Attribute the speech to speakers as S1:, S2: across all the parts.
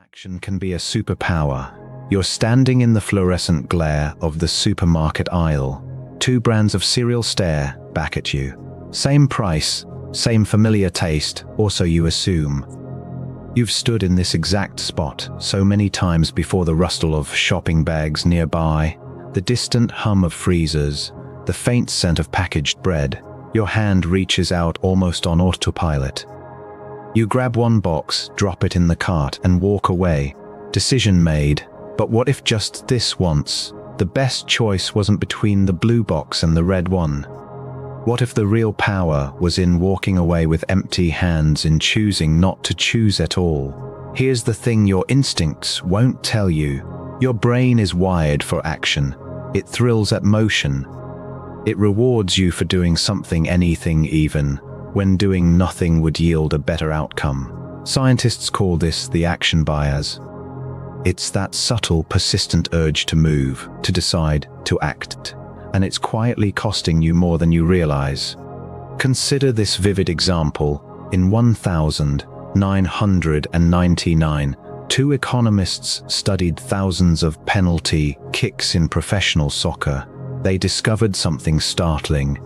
S1: Inaction can be a superpower. You're standing in the fluorescent glare of the supermarket aisle. Two brands of cereal stare back at you. Same price, same familiar taste, or so you assume. You've stood in this exact spot so many times before: the rustle of shopping bags nearby, the distant hum of freezers, the faint scent of packaged bread. Your hand reaches out almost on autopilot. You grab one box, drop it in the cart, and walk away. Decision made. But what if just this once, the best choice wasn't between the blue box and the red one? What if the real power was in walking away with empty hands, in choosing not to choose at all? Here's the thing your instincts won't tell you. Your brain is wired for action. It thrills at motion. It rewards you for doing something, anything, even when doing nothing would yield a better outcome. Scientists call this the action bias. It's that subtle, persistent urge to move, to decide, to act, and it's quietly costing you more than you realize. Consider this vivid example. In 1999, two economists studied thousands of penalty kicks in professional soccer. They discovered something startling.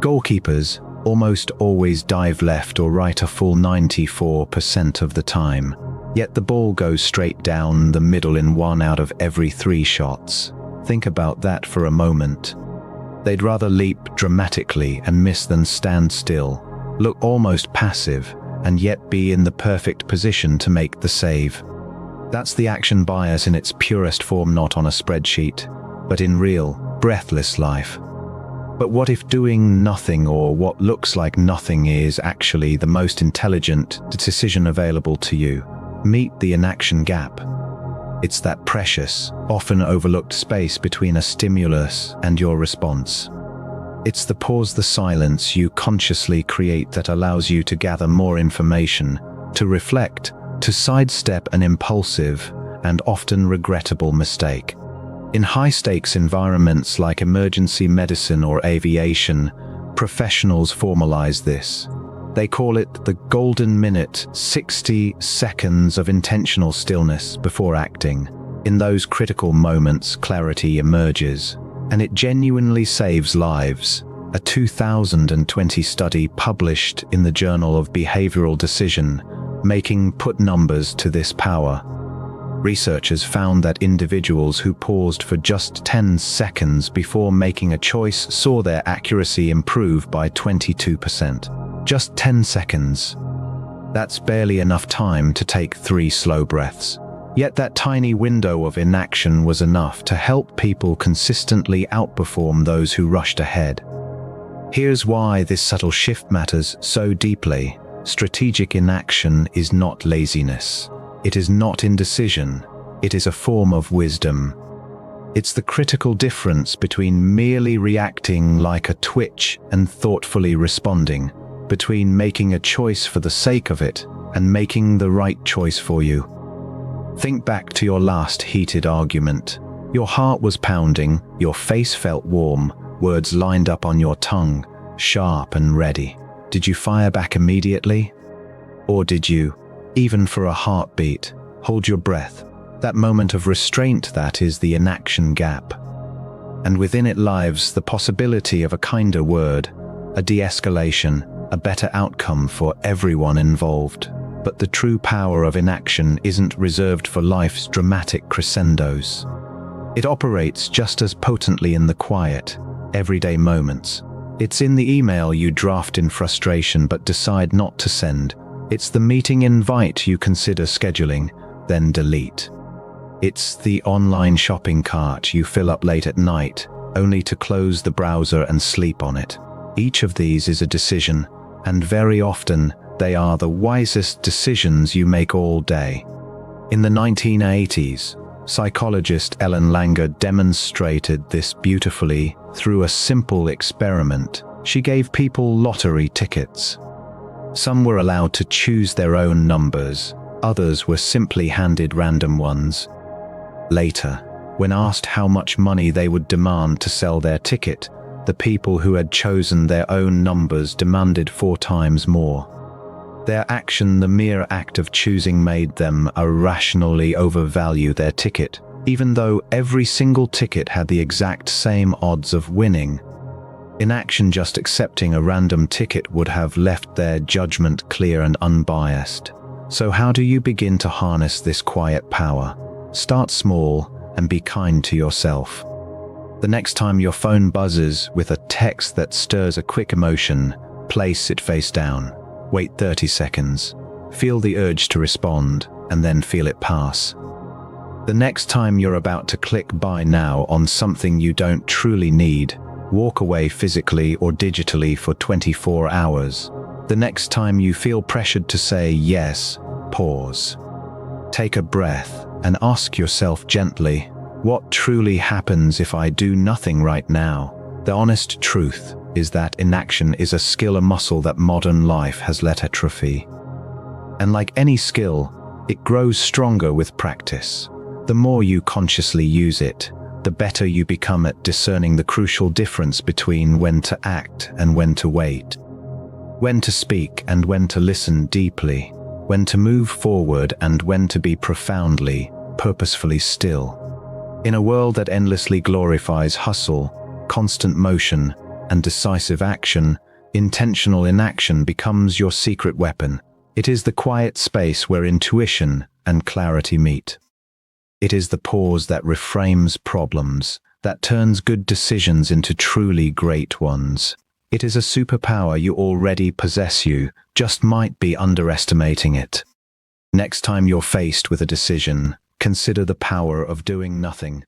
S1: Goalkeepers almost always dive left or right a full 94% of the time. Yet the ball goes straight down the middle in 1 out of every 3 shots. Think about that for a moment. They'd rather leap dramatically and miss than stand still, look almost passive, and yet be in the perfect position to make the save. That's the action bias in its purest form, not on a spreadsheet, but in real, breathless life. But what if doing nothing, or what looks like nothing, is actually the most intelligent decision available to you? Meet the inaction gap. It's that precious, often overlooked space between a stimulus and your response. It's the pause, the silence you consciously create that allows you to gather more information, to reflect, to sidestep an impulsive and often regrettable mistake. In high-stakes environments like emergency medicine or aviation, professionals formalize this. They call it the golden minute, 60 seconds of intentional stillness before acting. In those critical moments, clarity emerges, and it genuinely saves lives. A 2020 study published in the Journal of Behavioral Decision Making put numbers to this power. Researchers found that individuals who paused for just 10 seconds before making a choice saw their accuracy improve by 22%. Just 10 seconds. That's barely enough time to take 3 slow breaths. Yet that tiny window of inaction was enough to help people consistently outperform those who rushed ahead. Here's why this subtle shift matters so deeply. Strategic inaction is not laziness. It is not indecision. It is a form of wisdom. It's the critical difference between merely reacting like a twitch and thoughtfully responding, between making a choice for the sake of it and making the right choice for you. Think back to your last heated argument. Your heart was pounding, your face felt warm, words lined up on your tongue, sharp and ready. Did you fire back immediately? Or did you, even for a heartbeat, hold your breath? That moment of restraint, that is the inaction gap. And within it lies the possibility of a kinder word, a de-escalation, a better outcome for everyone involved. But the true power of inaction isn't reserved for life's dramatic crescendos. It operates just as potently in the quiet, everyday moments. It's in the email you draft in frustration but decide not to send. It's the meeting invite you consider scheduling, then delete. It's the online shopping cart you fill up late at night, only to close the browser and sleep on it. Each of these is a decision, and very often they are the wisest decisions you make all day. In the 1980s, psychologist Ellen Langer demonstrated this beautifully through a simple experiment. She gave people lottery tickets. Some were allowed to choose their own numbers, others were simply handed random ones. Later, when asked how much money they would demand to sell their ticket, the people who had chosen their own numbers demanded 4 times more. Their action, the mere act of choosing, made them irrationally overvalue their ticket, even though every single ticket had the exact same odds of winning. Inaction, just accepting a random ticket, would have left their judgment clear and unbiased. So how do you begin to harness this quiet power? Start small and be kind to yourself. The next time your phone buzzes with a text that stirs a quick emotion, place it face down. Wait 30 seconds. Feel the urge to respond, and then feel it pass. The next time you're about to click buy now on something you don't truly need, walk away physically or digitally for 24 hours. The next time you feel pressured to say yes, pause. Take a breath and ask yourself gently, what truly happens if I do nothing right now? The honest truth is that inaction is a skill, a muscle that modern life has let atrophy. And like any skill, it grows stronger with practice. The more you consciously use it, the better you become at discerning the crucial difference between when to act and when to wait, when to speak and when to listen deeply, when to move forward and when to be profoundly, purposefully still. In a world that endlessly glorifies hustle, constant motion, and decisive action, intentional inaction becomes your secret weapon. It is the quiet space where intuition and clarity meet. It is the pause that reframes problems, that turns good decisions into truly great ones. It is a superpower you already possess, you just might be underestimating it. Next time you're faced with a decision, consider the power of doing nothing.